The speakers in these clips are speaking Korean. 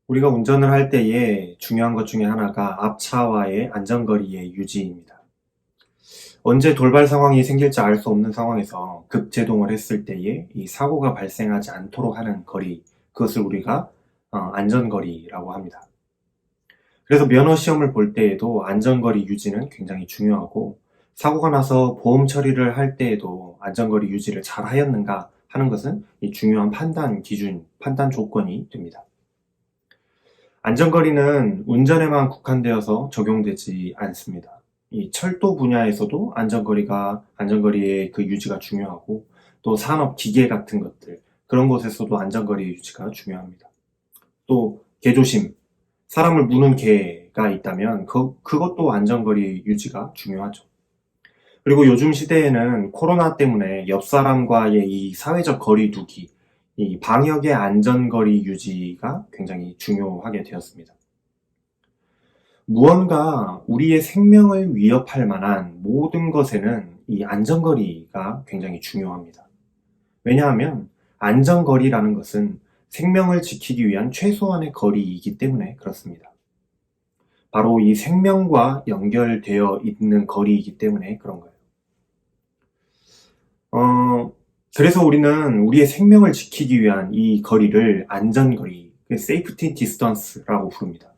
우리가 운전을 할 때에 중요한 것 중에 하나가 앞차와의 안전거리의 유지입니다. 언제 돌발 상황이 생길지 알 수 없는 상황에서 급제동을 했을 때에 이 사고가 발생하지 않도록 하는 거리, 그것을 우리가 안전거리라고 합니다. 그래서 면허 시험을 볼 때에도 안전거리 유지는 굉장히 중요하고, 사고가 나서 보험 처리를 할 때에도 안전거리 유지를 잘 하였는가 하는 것은 이 중요한 판단 기준, 판단 조건이 됩니다. 안전거리는 운전에만 국한되어서 적용되지 않습니다. 이 철도 분야에서도 안전거리의 그 유지가 중요하고, 또 산업 기계 같은 것들, 그런 곳에서도 안전거리 유지가 중요합니다. 또 개조심, 사람을 무는 개가 있다면 그것도 안전거리 유지가 중요하죠. 그리고 요즘 시대에는 코로나 때문에 옆 사람과의 이 사회적 거리 두기, 이 방역의 안전거리 유지가 굉장히 중요하게 되었습니다. 무언가 우리의 생명을 위협할 만한 모든 것에는 이 안전거리가 굉장히 중요합니다. 왜냐하면 안전거리라는 것은 생명을 지키기 위한 최소한의 거리이기 때문에 그렇습니다. 바로 이 생명과 연결되어 있는 거리이기 때문에 그런 거예요. 그래서 우리는 우리의 생명을 지키기 위한 이 거리를 안전거리, safety distance라고 부릅니다.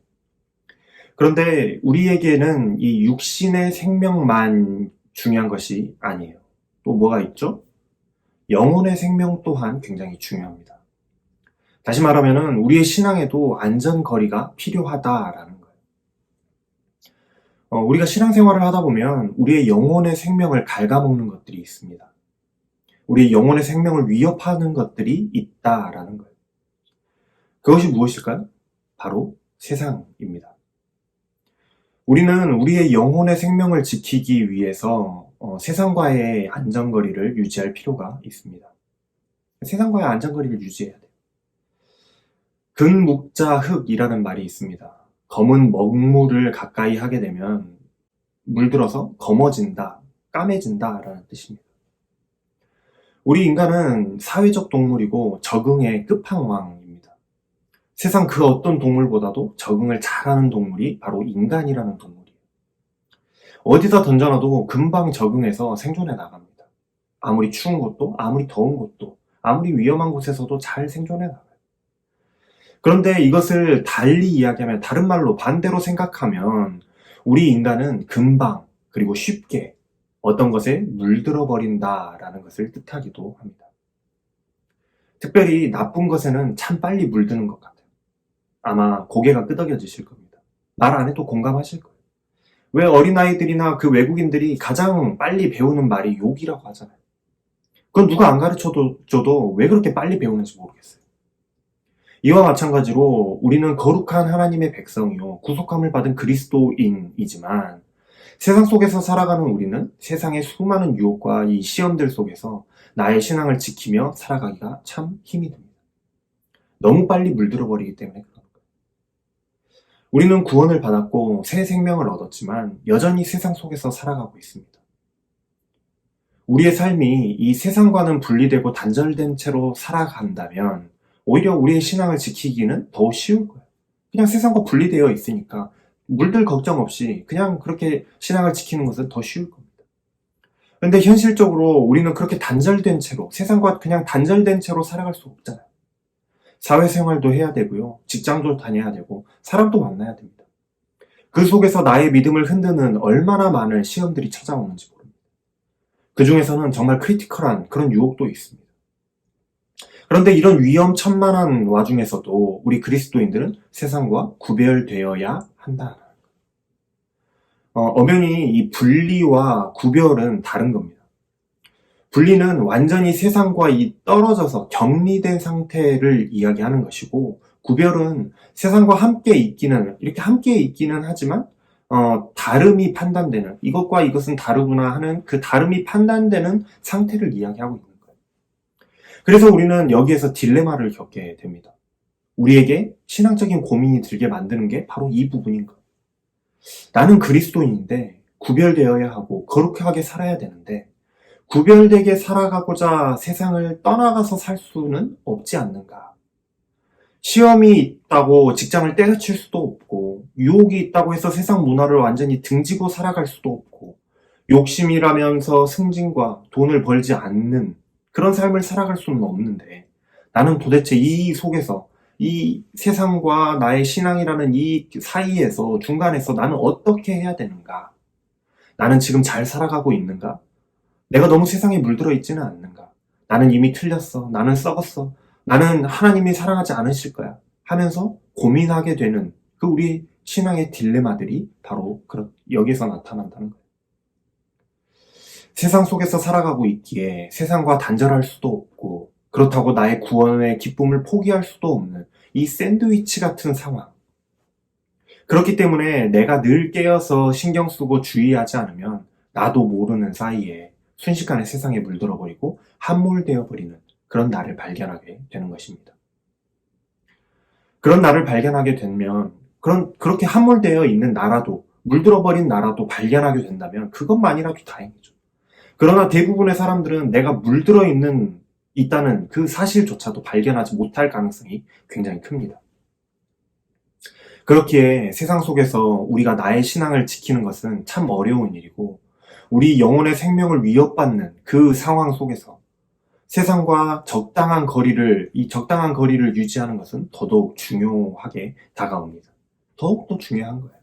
그런데 우리에게는 이 육신의 생명만 중요한 것이 아니에요. 또 뭐가 있죠? 영혼의 생명 또한 굉장히 중요합니다. 다시 말하면 우리의 신앙에도 안전거리가 필요하다라는 거예요. 우리가 신앙생활을 하다 보면 우리의 영혼의 생명을 갉아먹는 것들이 있습니다. 우리의 영혼의 생명을 위협하는 것들이 있다라는 거예요. 그것이 무엇일까요? 바로 세상입니다. 우리는 우리의 영혼의 생명을 지키기 위해서 세상과의 안전거리를 유지할 필요가 있습니다. 세상과의 안전거리를 유지해야 돼요. 금묵자흑이라는 말이 있습니다. 검은 먹물을 가까이 하게 되면 물들어서 검어진다, 까매진다라는 뜻입니다. 우리 인간은 사회적 동물이고 적응의 끝판왕입니다. 세상 그 어떤 동물보다도 적응을 잘하는 동물이 바로 인간이라는 동물이에요. 어디다 던져놔도 금방 적응해서 생존해 나갑니다. 아무리 추운 곳도, 아무리 더운 곳도, 아무리 위험한 곳에서도 잘 생존해 나가요. 그런데 이것을 달리 이야기하면, 다른 말로 반대로 생각하면 우리 인간은 금방 그리고 쉽게 어떤 것에 물들어 버린다라는 것을 뜻하기도 합니다. 특별히 나쁜 것에는 참 빨리 물드는 것 같아요. 아마 고개가 끄덕여지실 겁니다. 말 안 해도 공감하실 거예요. 왜 어린아이들이나 그 외국인들이 가장 빨리 배우는 말이 욕이라고 하잖아요. 그건 누가 안 가르쳐줘도 왜 그렇게 빨리 배우는지 모르겠어요. 이와 마찬가지로 우리는 거룩한 하나님의 백성이요, 구속함을 받은 그리스도인이지만, 세상 속에서 살아가는 우리는 세상의 수많은 유혹과 이 시험들 속에서 나의 신앙을 지키며 살아가기가 참 힘이 듭니다. 너무 빨리 물들어 버리기 때문에 그런 거예요. 우리는 구원을 받았고 새 생명을 얻었지만 여전히 세상 속에서 살아가고 있습니다. 우리의 삶이 이 세상과는 분리되고 단절된 채로 살아간다면 오히려 우리의 신앙을 지키기는 더 쉬울 거예요. 그냥 세상과 분리되어 있으니까 물들 걱정 없이 그냥 그렇게 신앙을 지키는 것은 더 쉬울 겁니다. 그런데 현실적으로 우리는 그렇게 단절된 채로, 세상과 그냥 단절된 채로 살아갈 수 없잖아요. 사회생활도 해야 되고요, 직장도 다녀야 되고, 사람도 만나야 됩니다. 그 속에서 나의 믿음을 흔드는 얼마나 많은 시험들이 찾아오는지 모릅니다. 그 중에서는 정말 크리티컬한 그런 유혹도 있습니다. 그런데 이런 위험천만한 와중에서도 우리 그리스도인들은 세상과 구별되어야 한다. 엄연히 이 분리와 구별은 다른 겁니다. 분리는 완전히 세상과 떨어져서 격리된 상태를 이야기하는 것이고, 구별은 세상과 이렇게 함께 있기는 하지만, 다름이 판단되는, 이것과 이것은 다르구나 하는 그 다름이 판단되는 상태를 이야기하고 있는 거예요. 그래서 우리는 여기에서 딜레마를 겪게 됩니다. 우리에게 신앙적인 고민이 들게 만드는 게 바로 이 부분인 거예요. 나는 그리스도인인데 구별되어야 하고 거룩하게 살아야 되는데, 구별되게 살아가고자 세상을 떠나가서 살 수는 없지 않는가. 시험이 있다고 직장을 때려칠 수도 없고, 유혹이 있다고 해서 세상 문화를 완전히 등지고 살아갈 수도 없고, 욕심이라면서 승진과 돈을 벌지 않는 그런 삶을 살아갈 수는 없는데, 나는 도대체 이 속에서, 이 세상과 나의 신앙이라는 이 사이에서, 중간에서 나는 어떻게 해야 되는가? 나는 지금 잘 살아가고 있는가? 내가 너무 세상에 물들어 있지는 않는가? 나는 이미 틀렸어. 나는 썩었어. 나는 하나님이 사랑하지 않으실 거야. 하면서 고민하게 되는 그 우리 신앙의 딜레마들이 바로 여기서 나타난다는 거예요. 세상 속에서 살아가고 있기에 세상과 단절할 수도 없고, 그렇다고 나의 구원의 기쁨을 포기할 수도 없는 이 샌드위치 같은 상황. 그렇기 때문에 내가 늘 깨어서 신경 쓰고 주의하지 않으면 나도 모르는 사이에 순식간에 세상에 물들어 버리고 함몰되어 버리는 그런 나를 발견하게 되는 것입니다. 그런 나를 발견하게 되면, 그렇게 함몰되어 있는 나라도, 물들어 버린 나라도 발견하게 된다면 그것만이라도 다행이죠. 그러나 대부분의 사람들은 내가 있다는 그 사실조차도 발견하지 못할 가능성이 굉장히 큽니다. 그렇기에 세상 속에서 우리가 나의 신앙을 지키는 것은 참 어려운 일이고, 우리 영혼의 생명을 위협받는 그 상황 속에서 세상과 이 적당한 거리를 유지하는 것은 더더욱 중요하게 다가옵니다. 더욱더 중요한 거예요.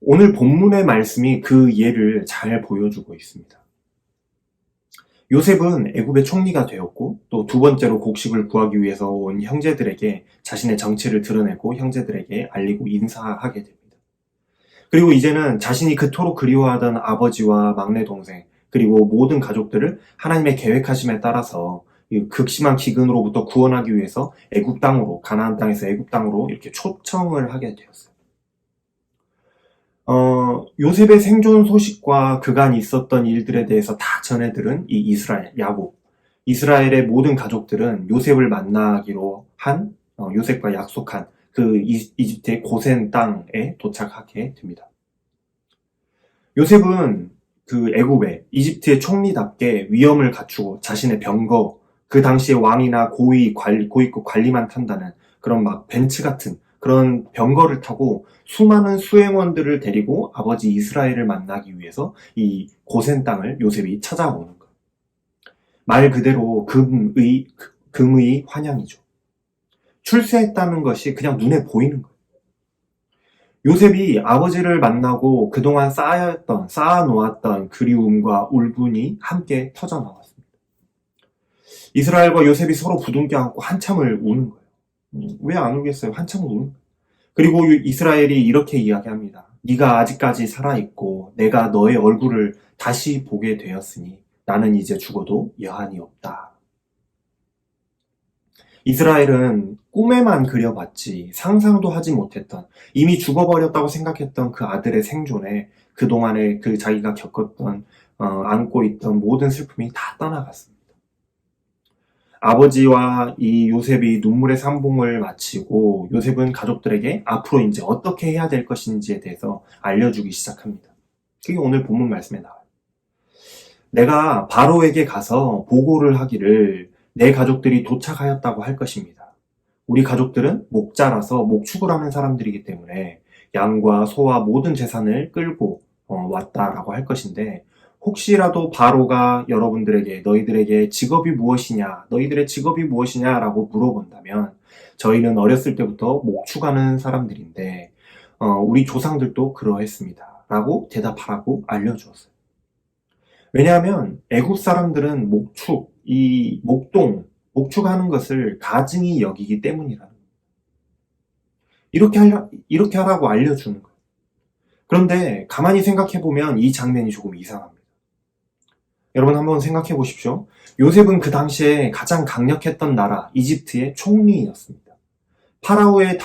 오늘 본문의 말씀이 그 예를 잘 보여주고 있습니다. 요셉은 애굽의 총리가 되었고, 또 두 번째로 곡식을 구하기 위해서 온 형제들에게 자신의 정체를 드러내고 형제들에게 알리고 인사하게 됩니다. 그리고 이제는 자신이 그토록 그리워하던 아버지와 막내 동생, 그리고 모든 가족들을 하나님의 계획하심에 따라서 극심한 기근으로부터 구원하기 위해서 가나안 땅에서 애굽 땅으로 이렇게 초청을 하게 되었어요. 요셉의 생존 소식과 그간 있었던 일들에 대해서 다 전해들은 이 야곱, 이스라엘의 모든 가족들은 요셉을 만나기로 요셉과 약속한 그 이집트의 고센 땅에 도착하게 됩니다. 요셉은 그 애굽의 이집트의 총리답게 위엄을 갖추고 자신의 병거, 그 당시에 왕이나 고위급 관리만 탄다는 그런 막 벤츠 같은 그런 병거를 타고 수많은 수행원들을 데리고 아버지 이스라엘을 만나기 위해서 이 고센 땅을 요셉이 찾아오는 거예요. 말 그대로 금의 환영이죠. 출세했다는 것이 그냥 눈에 보이는 거예요. 요셉이 아버지를 만나고 그동안 쌓아놓았던 그리움과 울분이 함께 터져나왔습니다. 이스라엘과 요셉이 서로 부둥켜 안고 한참을 우는 거예요. 왜 안 울겠어요? 한참을 우는 거예요. 그리고 이스라엘이 이렇게 이야기합니다. 네가 아직까지 살아있고 내가 너의 얼굴을 다시 보게 되었으니 나는 이제 죽어도 여한이 없다. 이스라엘은 꿈에만 그려봤지 상상도 하지 못했던, 이미 죽어버렸다고 생각했던 그 아들의 생존에 그동안에 그 자기가 겪었던 안고 있던 모든 슬픔이 다 떠나갔습니다. 아버지와 이 요셉이 눈물의 상봉을 마치고 요셉은 가족들에게 앞으로 이제 어떻게 해야 될 것인지에 대해서 알려주기 시작합니다. 그게 오늘 본문 말씀에 나와요. 내가 바로에게 가서 보고를 하기를 내 가족들이 도착하였다고 할 것입니다. 우리 가족들은 목자라서 목축을 하는 사람들이기 때문에 양과 소와 모든 재산을 끌고 왔다라고 할 것인데, 혹시라도 바로가 너희들의 직업이 무엇이냐 라고 물어본다면 저희는 어렸을 때부터 목축하는 사람들인데 우리 조상들도 그러했습니다 라고 대답하라고 알려주었어요. 왜냐하면 애굽 사람들은 목축하는 것을 가증히 여기기 때문이라는 거예요. 이렇게 하라고 알려주는 거예요. 그런데 가만히 생각해보면 이 장면이 조금 이상합니다. 여러분 한번 생각해 보십시오. 요셉은 그 당시에 가장 강력했던 나라 이집트의 총리였습니다. 파라오의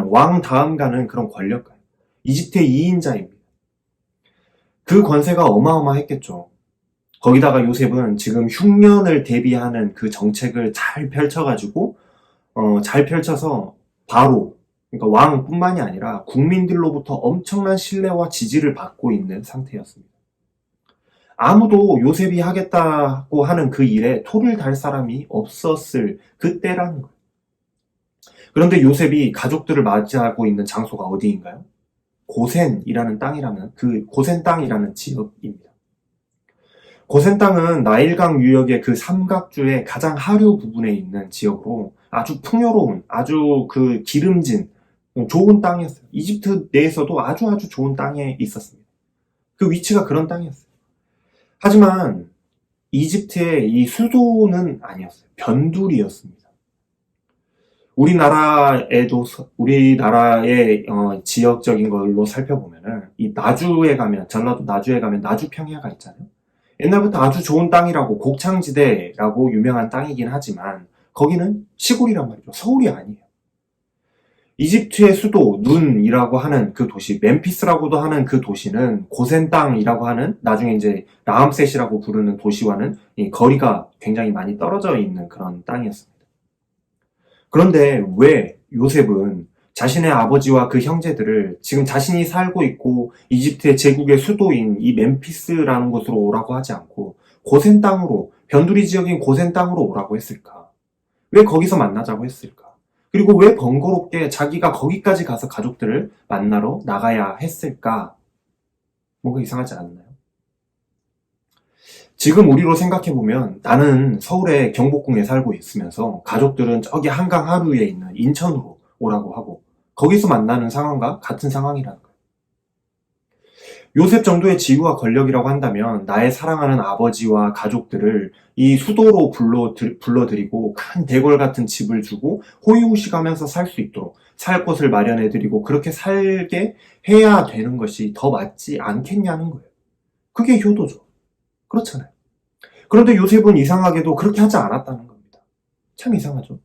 왕 다음 가는 그런 권력가예요. 이집트의 2인자입니다. 그 권세가 어마어마했겠죠. 거기다가 요셉은 지금 흉년을 대비하는 그 정책을 잘 펼쳐서 그러니까 왕뿐만이 아니라 국민들로부터 엄청난 신뢰와 지지를 받고 있는 상태였습니다. 아무도 요셉이 하겠다고 하는 그 일에 토를 달 사람이 없었을 그때라는 거예요. 그런데 요셉이 가족들을 맞이하고 있는 장소가 어디인가요? 고센 땅이라는 지역입니다. 고센 땅은 나일강 유역의 그 삼각주의 가장 하류 부분에 있는 지역으로 아주 풍요로운, 아주 그 기름진, 좋은 땅이었어요. 이집트 내에서도 아주 좋은 땅에 있었습니다. 그 위치가 그런 땅이었어요. 하지만 이집트의 이 수도는 아니었어요. 변두리였습니다. 우리나라의 지역적인 걸로 살펴보면은 이 전라도 나주에 가면 나주 평야가 있잖아요. 옛날부터 아주 좋은 땅이라고 곡창지대라고 유명한 땅이긴 하지만 거기는 시골이란 말이죠. 서울이 아니에요. 이집트의 수도 눈이라고 하는 그 도시, 멤피스라고도 하는 그 도시는 고센 땅이라고 하는 나중에 이제 라암셋이라고 부르는 도시와는 이 거리가 굉장히 많이 떨어져 있는 그런 땅이었습니다. 그런데 왜 요셉은 자신의 아버지와 그 형제들을 지금 자신이 살고 있고 이집트의 제국의 수도인 이 멤피스라는 곳으로 오라고 하지 않고 고센 땅으로, 변두리 지역인 고센 땅으로 오라고 했을까? 왜 거기서 만나자고 했을까? 그리고 왜 번거롭게 자기가 거기까지 가서 가족들을 만나러 나가야 했을까? 뭔가 이상하지 않나요? 지금 우리로 생각해보면 나는 서울의 경복궁에 살고 있으면서 가족들은 저기 한강 하류에 있는 인천으로 오라고 하고 거기서 만나는 상황과 같은 상황이라는 거예요. 요셉 정도의 지위와 권력이라고 한다면 나의 사랑하는 아버지와 가족들을 이 수도로 불러들이고 큰 대궐 같은 집을 주고 호의호식하면서 살 수 있도록 살 곳을 마련해드리고 그렇게 살게 해야 되는 것이 더 맞지 않겠냐는 거예요. 그게 효도죠. 그렇잖아요. 그런데 요셉은 이상하게도 그렇게 하지 않았다는 겁니다. 참 이상하죠.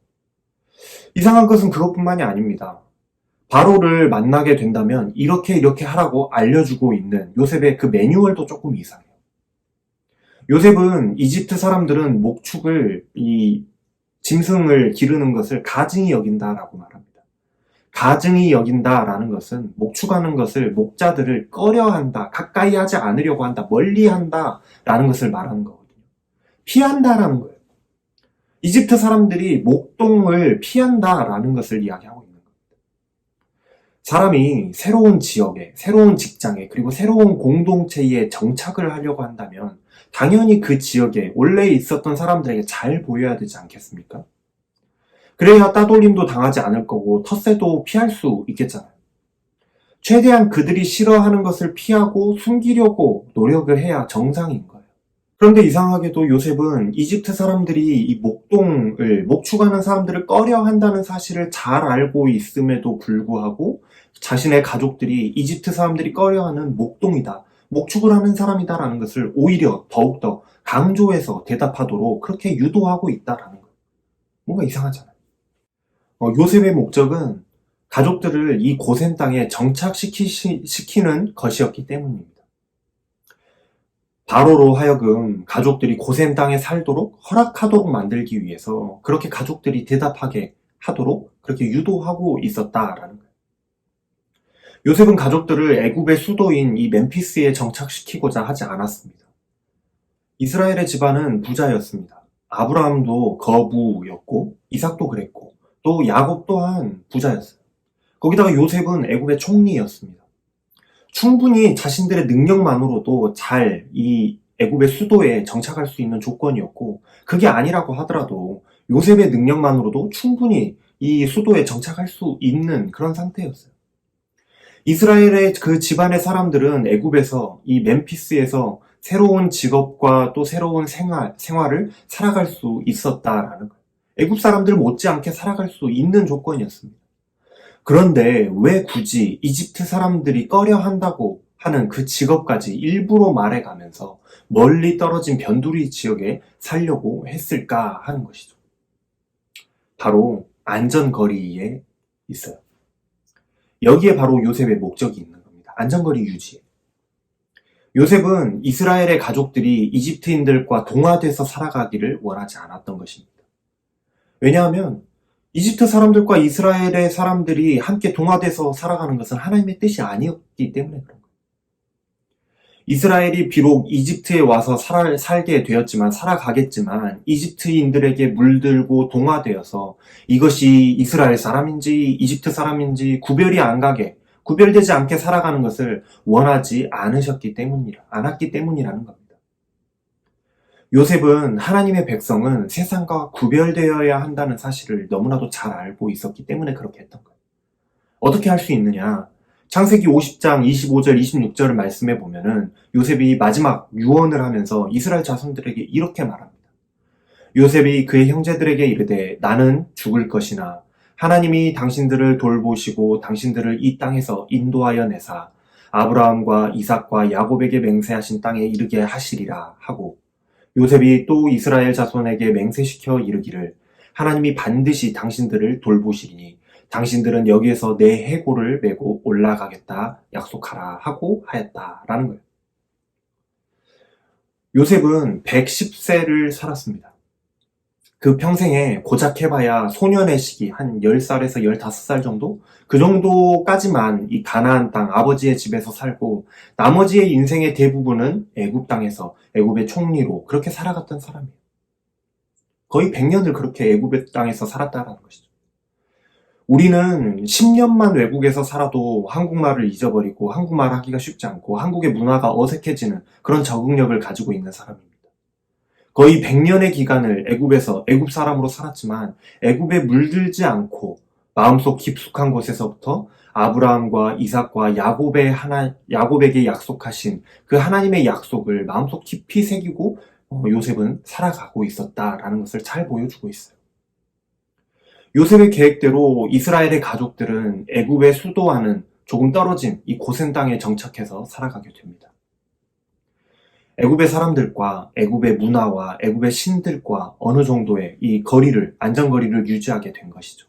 이상한 것은 그것뿐만이 아닙니다. 바로를 만나게 된다면 이렇게 하라고 알려주고 있는 요셉의 그 매뉴얼도 조금 이상해요. 요셉은 이집트 사람들은 목축을, 이 짐승을 기르는 것을 가증히 여긴다라고 말합니다. 가증히 여긴다라는 것은 목축하는 것을 목자들을 꺼려한다, 가까이 하지 않으려고 한다, 멀리한다라는 것을 말하는 거거든요. 피한다라는 거예요. 이집트 사람들이 목동을 피한다라는 것을 이야기하고 있는 겁니다. 사람이 새로운 지역에, 새로운 직장에, 그리고 새로운 공동체에 정착을 하려고 한다면 당연히 그 지역에 원래 있었던 사람들에게 잘 보여야 되지 않겠습니까? 그래야 따돌림도 당하지 않을 거고 텃세도 피할 수 있겠잖아요. 최대한 그들이 싫어하는 것을 피하고 숨기려고 노력을 해야 정상인 거예요. 그런데 이상하게도 요셉은 이집트 사람들이 이 목축하는 사람들을 꺼려한다는 사실을 잘 알고 있음에도 불구하고 자신의 가족들이 이집트 사람들이 꺼려하는 목동이다, 목축을 하는 사람이다라는 것을 오히려 더욱더 강조해서 대답하도록 그렇게 유도하고 있다라는 거예요. 뭔가 이상하잖아요. 요셉의 목적은 가족들을 이 고센 땅에 정착시키는 것이었기 때문입니다. 바로로 하여금 가족들이 고센 땅에 살도록 허락하도록 만들기 위해서 그렇게 가족들이 대답하게 하도록 그렇게 유도하고 있었다라는 거예요. 요셉은 가족들을 애굽의 수도인 이 멤피스에 정착시키고자 하지 않았습니다. 이스라엘의 집안은 부자였습니다. 아브라함도 거부였고 이삭도 그랬고 또 야곱 또한 부자였어요. 거기다가 요셉은 애굽의 총리였습니다. 충분히 자신들의 능력만으로도 잘 이 애굽의 수도에 정착할 수 있는 조건이었고 그게 아니라고 하더라도 요셉의 능력만으로도 충분히 이 수도에 정착할 수 있는 그런 상태였어요. 이스라엘의 그 집안의 사람들은 애굽에서 이 멤피스에서 새로운 직업과 또 새로운 생활을 살아갈 수 있었다라는 거예요. 애굽 사람들 못지않게 살아갈 수 있는 조건이었습니다. 그런데 왜 굳이 이집트 사람들이 꺼려한다고 하는 그 직업까지 일부러 말해가면서 멀리 떨어진 변두리 지역에 살려고 했을까 하는 것이죠. 바로 안전거리에 있어요. 여기에 바로 요셉의 목적이 있는 겁니다. 안전거리 유지. 요셉은 이스라엘의 가족들이 이집트인들과 동화돼서 살아가기를 원하지 않았던 것입니다. 왜냐하면 이집트 사람들과 이스라엘의 사람들이 함께 동화돼서 살아가는 것은 하나님의 뜻이 아니었기 때문에 그런 거예요. 이스라엘이 비록 이집트에 와서 살게 되었지만, 살아가겠지만, 이집트인들에게 물들고 동화되어서 이것이 이스라엘 사람인지 이집트 사람인지 구별이 안 가게, 구별되지 않게 살아가는 것을 원하지 않았기 때문이라는 겁니다. 요셉은 하나님의 백성은 세상과 구별되어야 한다는 사실을 너무나도 잘 알고 있었기 때문에 그렇게 했던 거예요. 어떻게 할 수 있느냐? 창세기 50장 25절 26절을 말씀해 보면은 요셉이 마지막 유언을 하면서 이스라엘 자손들에게 이렇게 말합니다. 요셉이 그의 형제들에게 이르되 나는 죽을 것이나 하나님이 당신들을 돌보시고 당신들을 이 땅에서 인도하여 내사 아브라함과 이삭과 야곱에게 맹세하신 땅에 이르게 하시리라 하고, 요셉이 또 이스라엘 자손에게 맹세시켜 이르기를 하나님이 반드시 당신들을 돌보시리니 당신들은 여기에서 내 해골을 메고 올라가겠다 약속하라 하고 하였다라는 거예요. 요셉은 110세를 살았습니다. 그 평생에 고작 해봐야 소년의 시기 한 10살에서 15살 정도? 그 정도까지만 이 가나안 땅 아버지의 집에서 살고, 나머지의 인생의 대부분은 애굽 땅에서 애굽의 총리로 그렇게 살아갔던 사람이에요. 거의 100년을 그렇게 애굽의 땅에서 살았다라는 것이죠. 우리는 10년만 외국에서 살아도 한국말을 잊어버리고 한국말 하기가 쉽지 않고 한국의 문화가 어색해지는 그런 적응력을 가지고 있는 사람입니다. 거의 100년의 기간을 애굽 사람으로 살았지만 애굽에 물들지 않고 마음속 깊숙한 곳에서부터 아브라함과 이삭과 야곱에게 약속하신 그 하나님의 약속을 마음속 깊이 새기고 요셉은 살아가고 있었다라는 것을 잘 보여주고 있어요. 요셉의 계획대로 이스라엘의 가족들은 애굽의 수도와는 조금 떨어진 이 고센 땅에 정착해서 살아가게 됩니다. 애굽의 사람들과 애굽의 문화와 애굽의 신들과 어느 정도의 이 안전거리를 유지하게 된 것이죠.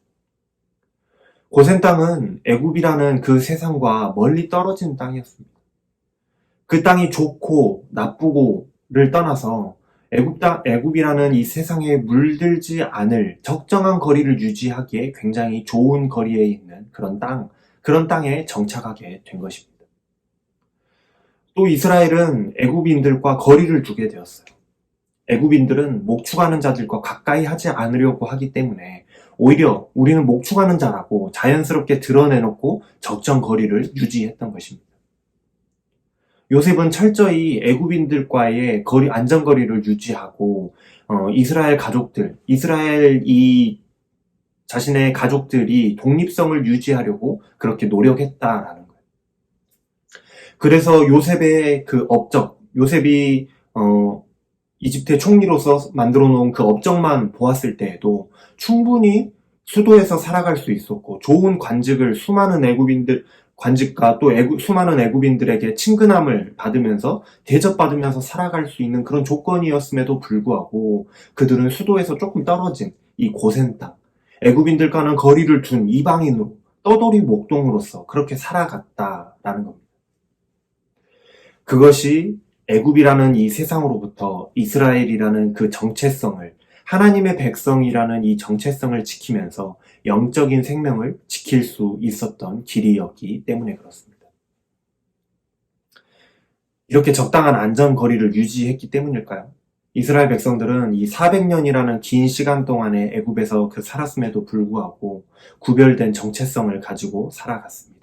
고센 땅은 애굽이라는 그 세상과 멀리 떨어진 땅이었습니다. 그 땅이 좋고 나쁘고를 떠나서 애굽이라는 이 세상에 물들지 않을 적정한 거리를 유지하기에 굉장히 좋은 거리에 있는 그런 땅에 정착하게 된 것입니다. 또 이스라엘은 애굽인들과 거리를 두게 되었어요. 애굽인들은 목축하는 자들과 가까이 하지 않으려고 하기 때문에 오히려 우리는 목축하는 자라고 자연스럽게 드러내놓고 적정 거리를 유지했던 것입니다. 요셉은 철저히 애굽인들과의 안전거리를 유지하고 자신의 가족들이 독립성을 유지하려고 그렇게 노력했다라는 거예요. 그래서 요셉의 그 요셉이 이집트의 총리로서 만들어 놓은 그 업적만 보았을 때에도 충분히 수도에서 살아갈 수 있었고, 좋은 관직과 또 수많은 애굽인들에게 친근함을 받으면서 대접받으면서 살아갈 수 있는 그런 조건이었음에도 불구하고 그들은 수도에서 조금 떨어진 이 고센 땅, 애굽인들과는 거리를 둔 이방인으로 떠돌이 목동으로서 그렇게 살아갔다라는 겁니다. 그것이 애굽이라는 이 세상으로부터 이스라엘이라는 그 정체성을, 하나님의 백성이라는 이 정체성을 지키면서 영적인 생명을 지킬 수 있었던 길이었기 때문에 그렇습니다. 이렇게 적당한 안전거리를 유지했기 때문일까요? 이스라엘 백성들은 이 400년이라는 긴 시간 동안에 애굽에서 살았음에도 불구하고 구별된 정체성을 가지고 살아갔습니다.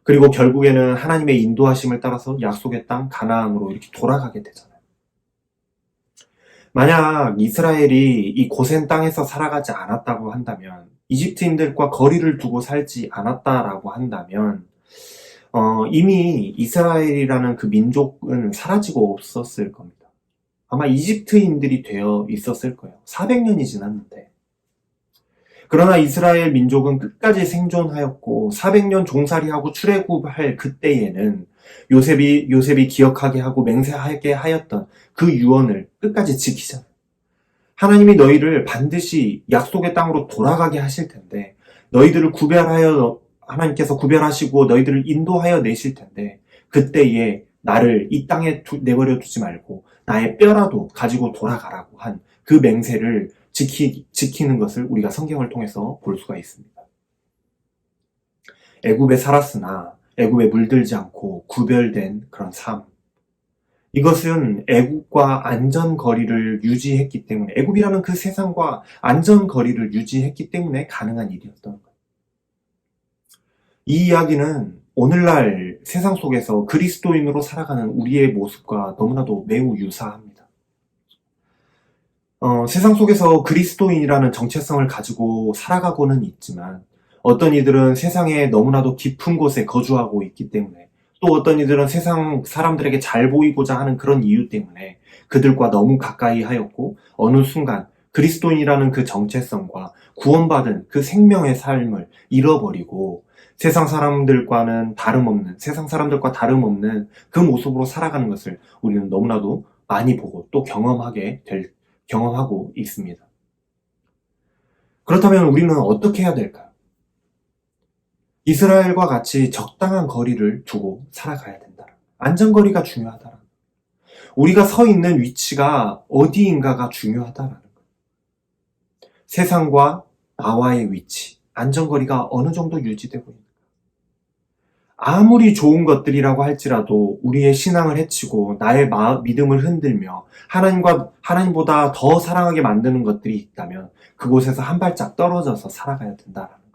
그리고 결국에는 하나님의 인도하심을 따라서 약속의 땅 가나안으로 이렇게 돌아가게 되잖아요. 만약 이스라엘이 이 고센 땅에서 살아가지 않았다고 한다면, 이집트인들과 거리를 두고 살지 않았다라고 한다면 이미 이스라엘이라는 그 민족은 사라지고 없었을 겁니다. 아마 이집트인들이 되어 있었을 거예요. 400년이 지났는데. 그러나 이스라엘 민족은 끝까지 생존하였고 400년 종살이하고 출애굽할 그때에는 요셉이 기억하게 하고 맹세하게 하였던 그 유언을 끝까지 지키잖아요. 하나님이 너희를 반드시 약속의 땅으로 돌아가게 하실 텐데, 너희들을 하나님께서 구별하시고 너희들을 인도하여 내실 텐데, 그때에 나를 이 땅에 내버려 두지 말고 나의 뼈라도 가지고 돌아가라고 한 그 맹세를 지키는 것을 우리가 성경을 통해서 볼 수가 있습니다. 애굽에 살았으나 애굽에 물들지 않고 구별된 그런 삶, 이것은 애굽과 안전거리를 유지했기 때문에, 애굽이라는 그 세상과 안전거리를 유지했기 때문에 가능한 일이었던 거예요. 이 이야기는 오늘날 세상 속에서 그리스도인으로 살아가는 우리의 모습과 너무나도 매우 유사합니다. 세상 속에서 그리스도인이라는 정체성을 가지고 살아가고는 있지만, 어떤 이들은 세상에 너무나도 깊은 곳에 거주하고 있기 때문에, 또 어떤 이들은 세상 사람들에게 잘 보이고자 하는 그런 이유 때문에 그들과 너무 가까이 하였고, 어느 순간 그리스도인이라는 그 정체성과 구원받은 그 생명의 삶을 잃어버리고 세상 사람들과 다름없는 그 모습으로 살아가는 것을 우리는 너무나도 많이 보고 또 경험하고 있습니다. 그렇다면 우리는 어떻게 해야 될까요? 이스라엘과 같이 적당한 거리를 두고 살아가야 된다. 안전거리가 중요하다. 우리가 서 있는 위치가 어디인가가 중요하다라는 거예요. 세상과 나와의 위치, 안전거리가 어느 정도 유지되고 있는가. 아무리 좋은 것들이라고 할지라도 우리의 신앙을 해치고 나의 믿음을 흔들며 하나님보다 더 사랑하게 만드는 것들이 있다면 그곳에서 한 발짝 떨어져서 살아가야 된다라는 거예요.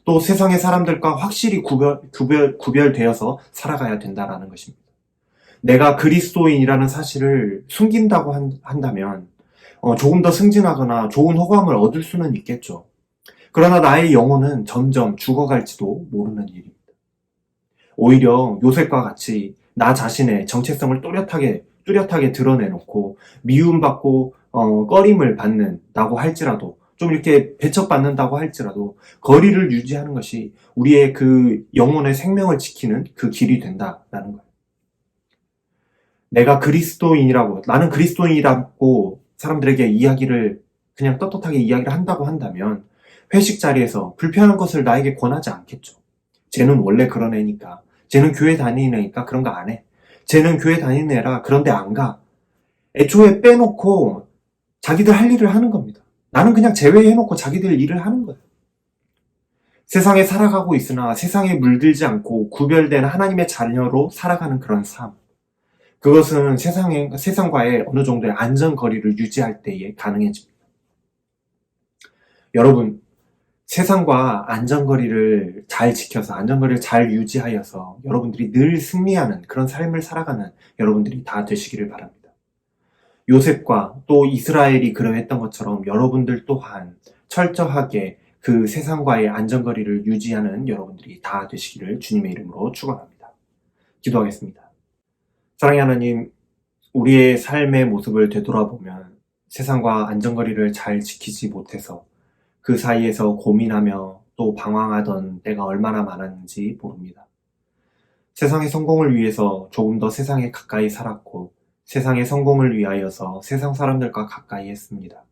또 세상의 사람들과 확실히 구별되어서 살아가야 된다라는 것입니다. 내가 그리스도인이라는 사실을 숨긴다고 한다면 조금 더 승진하거나 좋은 호감을 얻을 수는 있겠죠. 그러나 나의 영혼은 점점 죽어갈지도 모르는 일입니다. 오히려 요셉과 같이 나 자신의 정체성을 뚜렷하게 드러내놓고 미움받고 꺼림을 받는다고 할지라도, 좀 이렇게 배척받는다고 할지라도 거리를 유지하는 것이 우리의 그 영혼의 생명을 지키는 그 길이 된다라는 거예요. 나는 그리스도인이라고 사람들에게 그냥 떳떳하게 이야기를 한다고 한다면 회식 자리에서 불편한 것을 나에게 권하지 않겠죠. 쟤는 원래 그런 애니까. 쟤는 교회 다니는 애니까 그런 거 안 해. 쟤는 교회 다니는 애라 그런데 안 가. 애초에 빼놓고 자기들 할 일을 하는 겁니다. 나는 그냥 제외해놓고 자기들 일을 하는 거예요. 세상에 살아가고 있으나 세상에 물들지 않고 구별된 하나님의 자녀로 살아가는 그런 삶. 그것은 세상과의 어느 정도의 안전거리를 유지할 때에 가능해집니다. 여러분, 세상과 안전거리를 잘 지켜서 안전거리를 잘 유지하여서 여러분들이 늘 승리하는 그런 삶을 살아가는 여러분들이 다 되시기를 바랍니다. 요셉과 또 이스라엘이 그러했던 것처럼 여러분들 또한 철저하게 그 세상과의 안전거리를 유지하는 여러분들이 다 되시기를 주님의 이름으로 축원합니다. 기도하겠습니다. 사랑의 하나님, 우리의 삶의 모습을 되돌아보면 세상과 안전거리를 잘 지키지 못해서 그 사이에서 고민하며 또 방황하던 때가 얼마나 많았는지 모릅니다. 세상의 성공을 위해서 조금 더 세상에 가까이 살았고 세상의 성공을 위하여서 세상 사람들과 가까이 했습니다.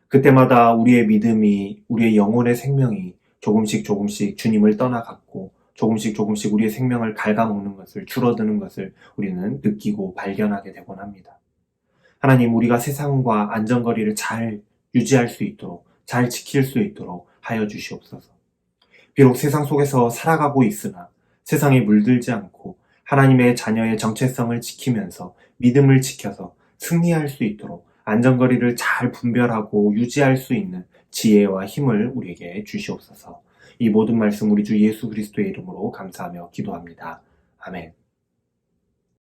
그때마다 우리의 믿음이, 우리의 영혼의 생명이 조금씩 주님을 떠나갔고 조금씩 우리의 생명을 갉아먹는 것을, 줄어드는 것을 우리는 느끼고 발견하게 되곤 합니다. 하나님, 우리가 세상과 안전거리를 잘 유지할 수 있도록, 잘 지킬 수 있도록 하여 주시옵소서. 비록 세상 속에서 살아가고 있으나 세상에 물들지 않고 하나님의 자녀의 정체성을 지키면서 믿음을 지켜서 승리할 수 있도록 안전거리를 잘 분별하고 유지할 수 있는 지혜와 힘을 우리에게 주시옵소서. 이 모든 말씀 우리 주 예수 그리스도의 이름으로 감사하며 기도합니다. 아멘.